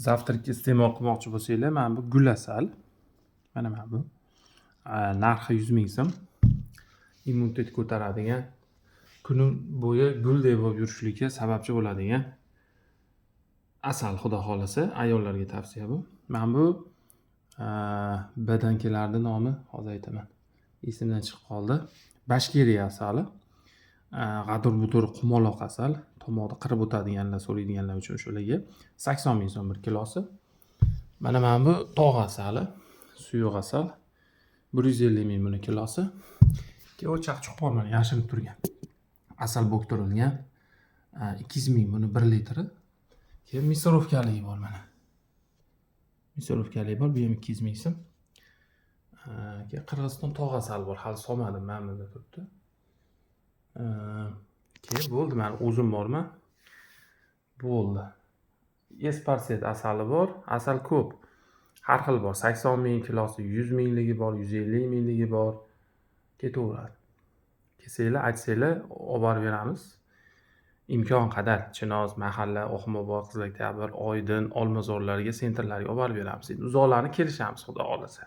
Zavtraki iste'mol qilmoqchi bo'lsanglar, mana bu gul asal. Mana bu. Narxi 100 ming so'm. Immunitet ko'taradigan, kun bo'yi guldek bo'lib yurishlikka sababchi bo'ladigan asal, xudo xolasa, ayollarga tavsiya bu. Mana bu badankalarning nomi, hozir aytaman. Esimdan chiqib qoldi. Bashkiriya asali. G'adur-budur qumaloq asal. Tomoqni qirib o'tadiganlar, so'raydiganlar uchun o'shalarga 80 ming so'm 1 kilosi. Mana bu tog' asali, suyuq asal. 150 ming buni kilosi. Keyin o'chaq cho'pon mana yashirinib turgan. Asal bo'ktirilgan 200 ming buni 1 litri. Keyin misorovkalik bor mana. Misorovkalik bor, bu ham 200 ming so'm. Keyin Qirg'iziston tog' asali bor, hali solmadim, mana bunda turibdi. Keyin bo'ldi, mana o'zim borman. Bo'ldi. Esparset asali bor, asal ko'p. Har xil bor, 80 ming kilosi, 100 mingligi bor, 150 mingligi bor. Ketaveradi. Kelsanglar, aytsanglar, olib borib beramiz. Imkon qadar Chinoz, Mahalla, Oximobod, Qizilaktabir, Oydin, Olmazorlarga, sentrlarga olib borib beramiz. Uzoqlarni kelishamiz, xudo xolasa.